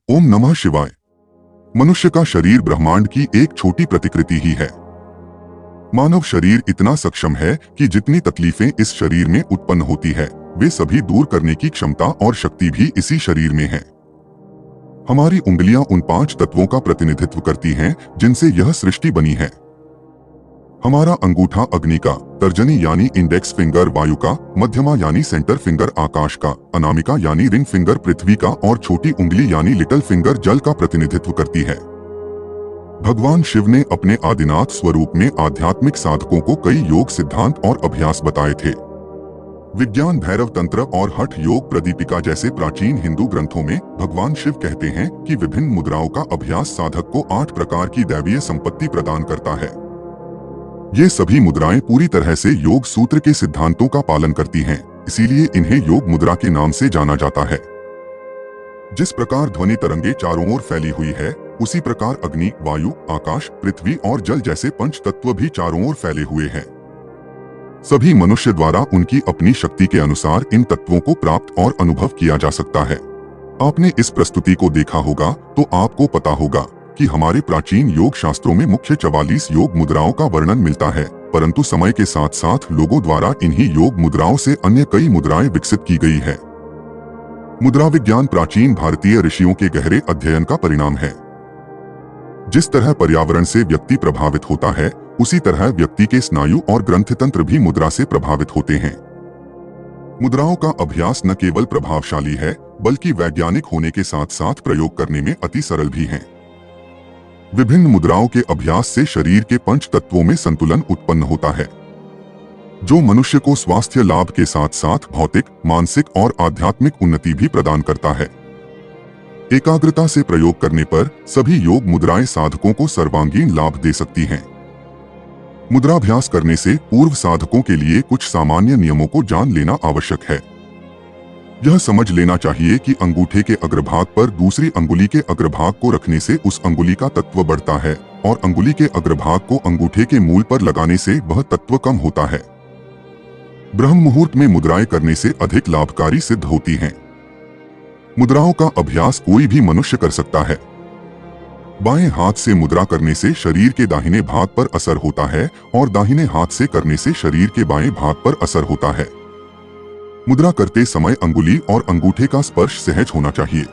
ओम नमः शिवाय। मनुष्य का शरीर ब्रह्मांड की एक छोटी प्रतिकृति ही है। मानव शरीर इतना सक्षम है कि जितनी तकलीफें इस शरीर में उत्पन्न होती है, वे सभी दूर करने की क्षमता और शक्ति भी इसी शरीर में है। हमारी उंगलियां उन 5 तत्वों का प्रतिनिधित्व करती हैं जिनसे यह सृष्टि बनी है। हमारा अंगूठा अग्नि का, तर्जनी यानी इंडेक्स फिंगर वायु का, मध्यमा यानी सेंटर फिंगर आकाश का, अनामिका यानी रिंग फिंगर पृथ्वी का और छोटी उंगली यानी लिटिल फिंगर जल का प्रतिनिधित्व करती है। भगवान शिव ने अपने आदिनाथ स्वरूप में आध्यात्मिक साधकों को कई योग सिद्धांत और अभ्यास बताए थे। विज्ञान भैरव तंत्र और हठ योग प्रदीपिका जैसे प्राचीन हिंदू ग्रंथों में भगवान शिव कहते हैं कि विभिन्न मुद्राओं का अभ्यास साधक को 8 प्रकार की दैवीय संपत्ति प्रदान करता है। ये सभी मुद्राएं पूरी तरह से योग सूत्र के सिद्धांतों का पालन करती हैं, इसीलिए इन्हें योग मुद्रा के नाम से जाना जाता है। जिस प्रकार ध्वनि तरंगे चारों ओर फैली हुई है, उसी प्रकार अग्नि, वायु, आकाश, पृथ्वी और जल जैसे पंच तत्व भी चारों ओर फैले हुए हैं। सभी मनुष्य द्वारा उनकी अपनी शक्ति के अनुसार इन तत्वों को प्राप्त और अनुभव किया जा सकता है। आपने इस प्रस्तुति को देखा होगा तो आपको पता होगा कि हमारे प्राचीन योग शास्त्रों में मुख्य 44 योग मुद्राओं का वर्णन मिलता है, परंतु समय के साथ साथ लोगों द्वारा इन्हीं योग मुद्राओं से अन्य कई मुद्राएं विकसित की गई है। मुद्रा विज्ञान प्राचीन भारतीय ऋषियों के गहरे अध्ययन का परिणाम है। जिस तरह पर्यावरण से व्यक्ति प्रभावित होता है, उसी तरह व्यक्ति के स्नायु और ग्रंथितंत्र भी मुद्रा से प्रभावित होते हैं। मुद्राओं का अभ्यास न केवल प्रभावशाली है, बल्कि वैज्ञानिक होने के साथ साथ प्रयोग करने में अति सरल भी है। विभिन्न मुद्राओं के अभ्यास से शरीर के पंच तत्वों में संतुलन उत्पन्न होता है, जो मनुष्य को स्वास्थ्य लाभ के साथ साथ भौतिक, मानसिक और आध्यात्मिक उन्नति भी प्रदान करता है। एकाग्रता से प्रयोग करने पर सभी योग मुद्राएं साधकों को सर्वांगीण लाभ दे सकती हैं। मुद्राभ्यास करने से पूर्व साधकों के लिए कुछ सामान्य नियमों को जान लेना आवश्यक है। यह समझ लेना चाहिए कि अंगूठे के अग्रभाग पर दूसरी अंगुली के अग्रभाग को रखने से उस अंगुली का तत्व बढ़ता है और अंगुली के अग्रभाग को अंगूठे के मूल पर लगाने से वह तत्व कम होता है। ब्रह्म मुहूर्त में मुद्राएं करने से अधिक लाभकारी सिद्ध होती हैं। मुद्राओं का अभ्यास कोई भी मनुष्य कर सकता है। बाएं हाथ से मुद्रा करने से शरीर के दाहिने भाग पर असर होता है और दाहिने हाथ से करने से शरीर के बाएं भाग पर असर होता है। मुद्रा करते समय अंगुली और अंगूठे का स्पर्श सहज होना चाहिए।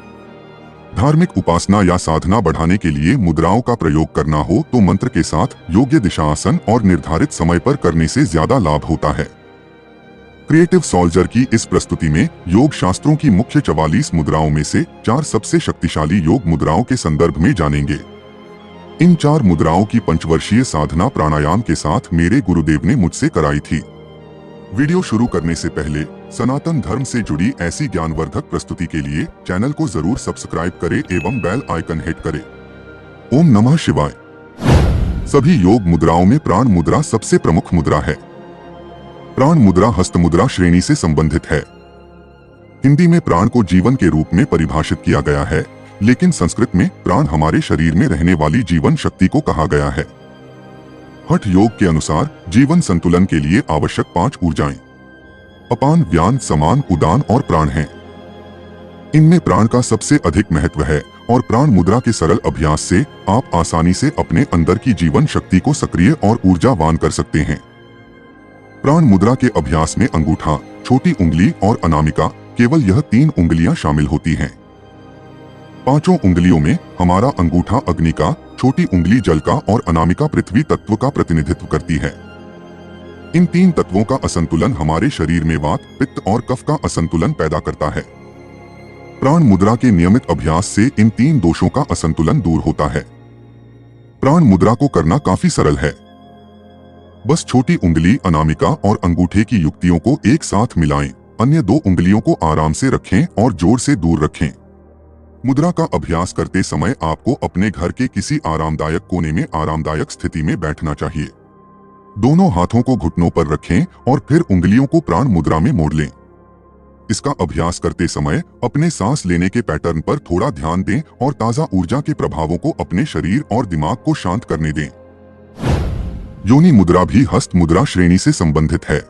धार्मिक उपासना या साधना बढ़ाने के लिए मुद्राओं का प्रयोग करना हो तो मंत्र के साथ योग्य दिशा आसन और निर्धारित समय पर करने से ज्यादा लाभ होता है। क्रिएटिव सोल्जर की इस प्रस्तुति में योग शास्त्रों की मुख्य 44 मुद्राओं में से 4 सबसे शक्तिशाली योग मुद्राओं के संदर्भ में जानेंगे। इन 4 मुद्राओं की पंचवर्षीय साधना प्राणायाम के साथ मेरे गुरुदेव ने मुझसे कराई थी। वीडियो शुरू करने से पहले सनातन धर्म से जुड़ी ऐसी ज्ञानवर्धक प्रस्तुति के लिए चैनल को जरूर सब्सक्राइब करें एवं बेल आइकन हिट करें। ओम नमः शिवाय। सभी योग मुद्राओं में प्राण मुद्रा सबसे प्रमुख मुद्रा है। प्राण मुद्रा हस्त मुद्रा श्रेणी से संबंधित है। हिंदी में प्राण को जीवन के रूप में परिभाषित किया गया है, लेकिन संस्कृत में प्राण हमारे शरीर में रहने वाली जीवन शक्ति को कहा गया है। हठ योग के अनुसार जीवन संतुलन के लिए आवश्यक 5 ऊर्जाएं अपान, व्यान, समान, उदान और प्राण हैं। इनमें प्राण का सबसे अधिक महत्व है और प्राण मुद्रा के सरल अभ्यास से आप आसानी से अपने अंदर की जीवन शक्ति को सक्रिय और ऊर्जावान कर सकते हैं। प्राण मुद्रा के अभ्यास में अंगूठा, छोटी उंगली और अनामिका, केवल यह 3 उंगलियां शामिल होती हैं। 5 उंगलियों में हमारा अंगूठा अग्नि का, छोटी उंगली जल का और अनामिका पृथ्वी तत्व का प्रतिनिधित्व करती है। इन 3 तत्वों का असंतुलन हमारे शरीर में वात, पित्त और कफ का असंतुलन पैदा करता है। प्राण मुद्रा के नियमित अभ्यास से इन 3 दोषों का असंतुलन दूर होता है। प्राण मुद्रा को करना काफी सरल है। बस छोटी उंगली, अनामिका और अंगूठे की युक्तियों को एक साथ मिलाएं, अन्य 2 उंगलियों को आराम से रखें और जोर से दूर रखें। मुद्रा का अभ्यास करते समय आपको अपने घर के किसी आरामदायक कोने में आरामदायक स्थिति में बैठना चाहिए। दोनों हाथों को घुटनों पर रखें और फिर उंगलियों को प्राण मुद्रा में मोड़ लें। इसका अभ्यास करते समय अपने सांस लेने के पैटर्न पर थोड़ा ध्यान दें और ताजा ऊर्जा के प्रभावों को अपने शरीर और दिमाग को शांत करने दें। योनि मुद्रा भी हस्त मुद्रा श्रेणी से संबंधित है।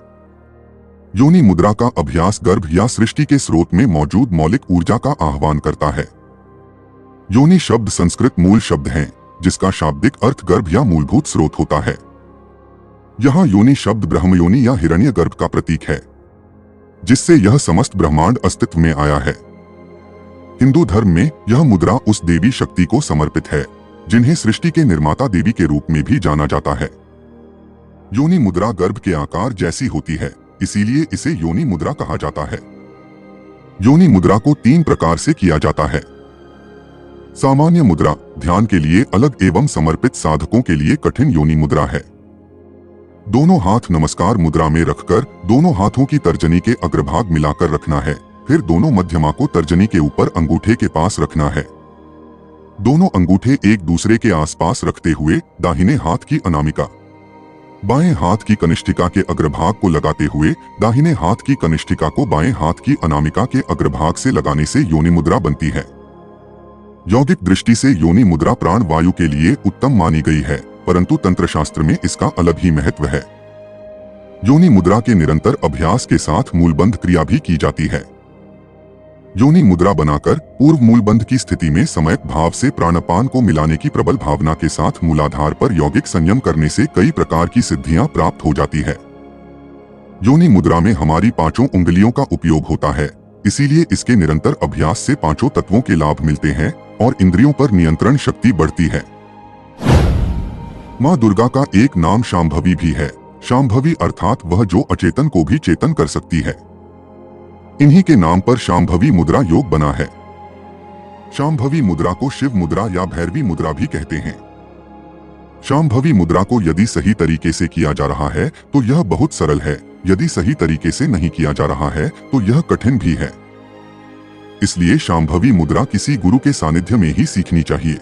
योनि मुद्रा का अभ्यास गर्भ या सृष्टि के स्रोत में मौजूद मौलिक ऊर्जा का आह्वान करता है। योनि शब्द संस्कृत मूल शब्द है जिसका शाब्दिक अर्थ गर्भ या मूलभूत स्रोत होता है। यहाँ योनि शब्द ब्रह्मयोनि या हिरण्य गर्भ का प्रतीक है, जिससे यह समस्त ब्रह्मांड अस्तित्व में आया है। हिंदू धर्म में यह मुद्रा उस देवी शक्ति को समर्पित है जिन्हें सृष्टि के निर्माता देवी के रूप में भी जाना जाता है। योनि मुद्रा गर्भ के आकार जैसी होती है, इसीलिए इसे योनि मुद्रा कहा जाता है। योनि मुद्रा को 3 प्रकार से किया जाता है। सामान्य मुद्रा ध्यान के लिए अलग एवं समर्पित साधकों के लिए कठिन योनि मुद्रा है। दोनों हाथ नमस्कार मुद्रा में रखकर दोनों हाथों की तर्जनी के अग्रभाग मिलाकर रखना है। फिर दोनों मध्यमा को तर्जनी के ऊपर अंगूठे के पास रखना है। दोनों अंगूठे एक दूसरे के आसपास रखते हुए दाहिने हाथ की अनामिका बाएं हाथ की कनिष्ठिका के अग्रभाग को लगाते हुए दाहिने हाथ की कनिष्ठिका को बाएं हाथ की अनामिका के अग्रभाग से लगाने से योनि मुद्रा बनती है। यौगिक दृष्टि से योनि मुद्रा प्राण वायु के लिए उत्तम मानी गई है, परंतु तंत्रशास्त्र में इसका अलग ही महत्व है। योनि मुद्रा के निरंतर अभ्यास के साथ मूलबंध क्रिया भी की जाती है। योनि मुद्रा बनाकर पूर्व मूलबंध की स्थिति में समयक भाव से प्राणापान को मिलाने की प्रबल भावना के साथ मूलाधार पर यौगिक संयम करने से कई प्रकार की सिद्धियां प्राप्त हो जाती है। योनि मुद्रा में हमारी 5 उंगलियों का उपयोग होता है, इसीलिए इसके निरंतर अभ्यास से 5 तत्वों के लाभ मिलते हैं और इंद्रियों पर नियंत्रण शक्ति बढ़ती है। माँ दुर्गा का एक नाम शांभवी भी है। शांभवी अर्थात वह जो अचेतन को भी चेतन कर सकती है। इन्हीं के नाम पर शांभवी मुद्रा योग बना है। शांभवी मुद्रा को शिव मुद्रा या भैरवी मुद्रा भी कहते हैं। शांभवी मुद्रा को यदि सही तरीके से किया जा रहा है तो यह बहुत सरल है, यदि सही तरीके से नहीं किया जा रहा है तो यह कठिन भी है। इसलिए शांभवी मुद्रा किसी गुरु के सानिध्य में ही सीखनी चाहिए।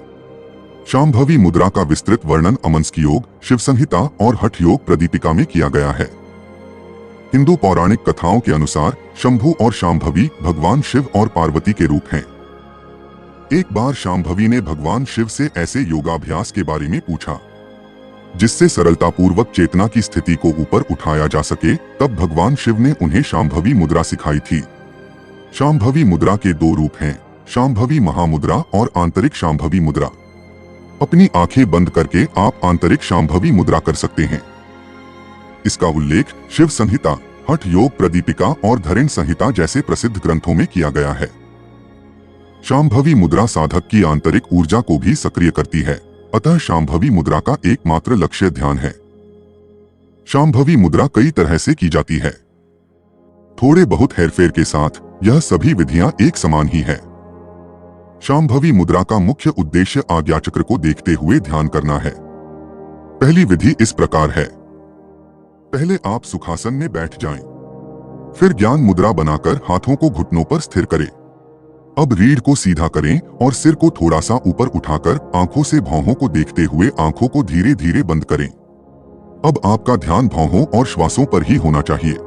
शांभवी मुद्रा का विस्तृत वर्णन अमंस्क योग, शिव संहिता और हठ योग प्रदीपिका में किया गया है। हिंदू पौराणिक कथाओं के अनुसार शंभु और शांभवी भगवान शिव और पार्वती के रूप हैं। एक बार शांभवी ने भगवान शिव से ऐसे योगाभ्यास के बारे में पूछा जिससे सरलतापूर्वक चेतना की स्थिति को ऊपर उठाया जा सके। तब भगवान शिव ने उन्हें शांभवी मुद्रा सिखाई थी। शांभवी मुद्रा के 2 रूप हैं, शांभवी महामुद्रा और आंतरिक शांभवी मुद्रा। अपनी आंखें बंद करके आप आंतरिक शांभवी मुद्रा कर सकते हैं। इसका उल्लेख शिव संहिता, हठ योग प्रदीपिका और धरेण संहिता जैसे प्रसिद्ध ग्रंथों में किया गया है। शांभवी मुद्रा साधक की आंतरिक ऊर्जा को भी सक्रिय करती है, अतः शांभवी मुद्रा का एकमात्र लक्ष्य ध्यान है। शांभवी मुद्रा कई तरह से की जाती है। थोड़े बहुत हेरफेर के साथ यह सभी विधियां एक समान ही है। शांभवी मुद्रा का मुख्य उद्देश्य आज्ञाचक्र को देखते हुए ध्यान करना है। पहली विधि इस प्रकार है। पहले आप सुखासन में बैठ जाएं, फिर ज्ञान मुद्रा बनाकर हाथों को घुटनों पर स्थिर करें। अब रीढ़ को सीधा करें और सिर को थोड़ा सा ऊपर उठाकर आंखों से भौहों को देखते हुए आंखों को धीरे धीरे बंद करें। अब आपका ध्यान भौहों और श्वासों पर ही होना चाहिए।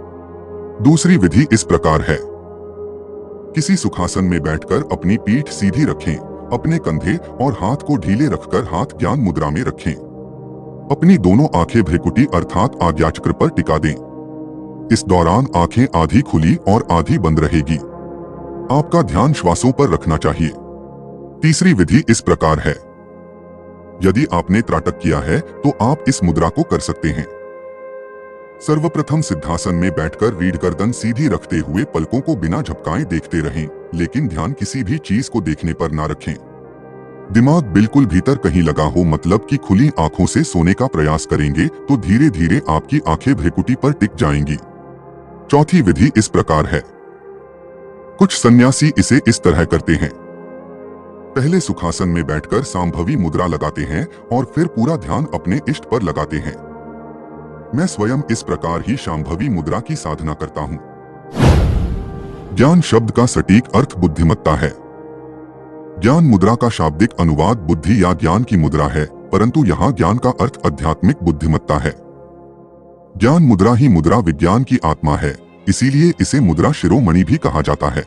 दूसरी विधि इस प्रकार है। किसी सुखासन में बैठकर अपनी पीठ सीधी रखें, अपने कंधे और हाथ को ढीले रखकर हाथ ज्ञान मुद्रा में रखें। अपनी दोनों आंखें भ्रिकुटी अर्थात आज्ञाचक्र पर टिका दें। इस दौरान आंखें आधी खुली और आधी बंद रहेगी। आपका ध्यान श्वासों पर रखना चाहिए। तीसरी विधि इस प्रकार है। यदि आपने त्राटक किया है तो आप इस मुद्रा को कर सकते हैं। सर्वप्रथम सिद्धासन में बैठकर रीढ़ गर्दन सीधी रखते हुए पलकों को बिना झपकाए देखते रहें, लेकिन ध्यान किसी भी चीज को देखने पर ना रखें। दिमाग बिल्कुल भीतर कहीं लगा हो, मतलब कि खुली आंखों से सोने का प्रयास करेंगे तो धीरे धीरे आपकी आंखें भ्रिकुटी पर टिक जाएंगी। चौथी विधि इस प्रकार है। कुछ सन्यासी इसे इस तरह करते हैं। पहले सुखासन में बैठकर शांभवी मुद्रा लगाते हैं और फिर पूरा ध्यान अपने इष्ट पर लगाते हैं। मैं स्वयं इस प्रकार ही शांभवी मुद्रा की साधना करता हूं। ज्ञान शब्द का सटीक अर्थ बुद्धिमत्ता है। ज्ञान मुद्रा का शाब्दिक अनुवाद बुद्धि या ज्ञान की मुद्रा है, परंतु यहाँ ज्ञान का अर्थ आध्यात्मिक बुद्धिमत्ता है। ज्ञान मुद्रा ही मुद्रा विज्ञान की आत्मा है, इसीलिए इसे मुद्रा शिरोमणि भी कहा जाता है।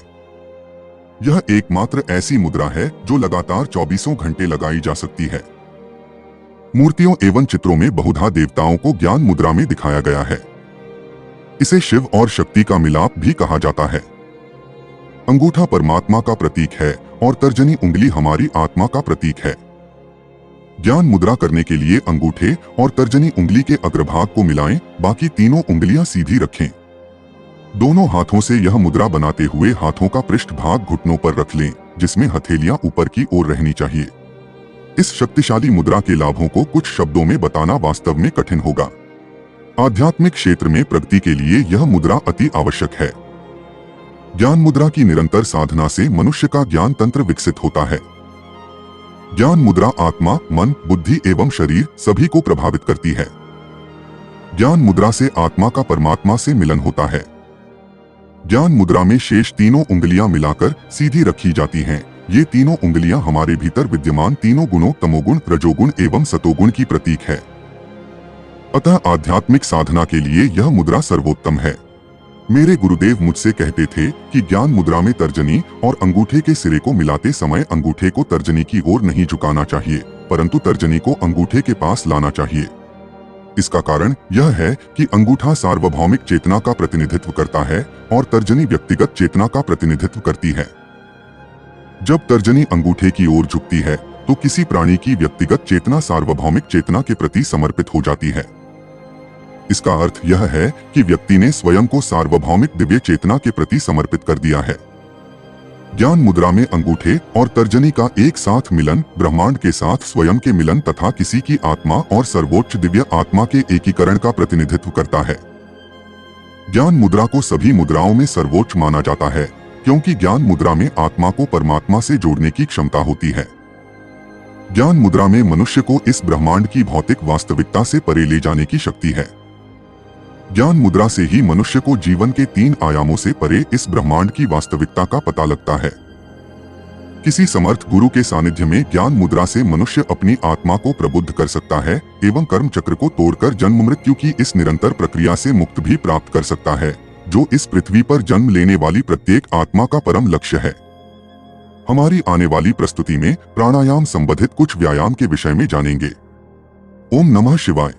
यह एकमात्र ऐसी मुद्रा है जो लगातार 24 घंटे लगाई जा सकती है। मूर्तियों एवं चित्रों में बहुधा देवताओं को ज्ञान मुद्रा में दिखाया गया है। इसे शिव और शक्ति का मिलाप भी कहा जाता है। अंगूठा परमात्मा का प्रतीक है और तर्जनी उंगली हमारी आत्मा का प्रतीक है। ज्ञान मुद्रा करने के लिए अंगूठे और तर्जनी उंगली के अग्रभाग को मिलाएं, बाकी तीनों उंगलियां सीधी रखें। दोनों हाथों से यह मुद्रा बनाते हुए हाथों का पृष्ठभाग घुटनों पर रख लें, जिसमें हथेलियां ऊपर की ओर रहनी चाहिए। इस शक्तिशाली मुद्रा के लाभों को कुछ शब्दों में बताना वास्तव में कठिन होगा। आध्यात्मिक क्षेत्र में प्रगति के लिए यह मुद्रा अति आवश्यक है। ज्ञान मुद्रा की निरंतर साधना से मनुष्य का ज्ञान तंत्र विकसित होता है। ज्ञान मुद्रा आत्मा, मन, बुद्धि एवं शरीर सभी को प्रभावित करती है। ज्ञान मुद्रा से आत्मा का परमात्मा से मिलन होता है। ज्ञान मुद्रा में शेष तीनों उंगलियां मिलाकर सीधी रखी जाती हैं। ये तीनों उंगलियां हमारे भीतर विद्यमान तीनों गुणों तमोगुण, रजोगुण एवं सतोगुण की प्रतीक है। अतः आध्यात्मिक साधना के लिए यह मुद्रा सर्वोत्तम है। मेरे गुरुदेव मुझसे कहते थे कि ज्ञान मुद्रा में तर्जनी और अंगूठे के सिरे को मिलाते समय अंगूठे को तर्जनी की ओर नहीं झुकाना चाहिए, परंतु तर्जनी को अंगूठे के पास लाना चाहिए। इसका कारण यह है कि अंगूठा सार्वभौमिक चेतना का प्रतिनिधित्व करता है और तर्जनी व्यक्तिगत चेतना का प्रतिनिधित्व करती है। जब तर्जनी अंगूठे की ओर झुकती है तो किसी प्राणी की व्यक्तिगत चेतना सार्वभौमिक चेतना के प्रति समर्पित हो जाती है। इसका अर्थ यह है कि व्यक्ति ने स्वयं को सार्वभौमिक दिव्य चेतना के प्रति समर्पित कर दिया है। ज्ञान मुद्रा में अंगूठे और तर्जनी का एक साथ मिलन ब्रह्मांड के साथ स्वयं के मिलन तथा किसी की आत्मा और सर्वोच्च दिव्य आत्मा के एकीकरण का प्रतिनिधित्व करता है। ज्ञान मुद्रा को सभी मुद्राओं में सर्वोच्च माना जाता है, क्योंकि ज्ञान मुद्रा में आत्मा को परमात्मा से जोड़ने की क्षमता होती है। ज्ञान मुद्रा में मनुष्य को इस ब्रह्मांड की भौतिक वास्तविकता से परे ले जाने की शक्ति है। ज्ञान मुद्रा से ही मनुष्य को जीवन के 3 आयामों से परे इस ब्रह्मांड की वास्तविकता का पता लगता है। किसी समर्थ गुरु के सानिध्य में ज्ञान मुद्रा से मनुष्य अपनी आत्मा को प्रबुद्ध कर सकता है एवं कर्म चक्र को तोड़कर जन्म मृत्यु की इस निरंतर प्रक्रिया से मुक्त भी प्राप्त कर सकता है, जो इस पृथ्वी पर जन्म लेने वाली प्रत्येक आत्मा का परम लक्ष्य है। हमारी आने वाली प्रस्तुति में प्राणायाम संबंधित कुछ व्यायाम के विषय में जानेंगे। ओम नमः शिवाय।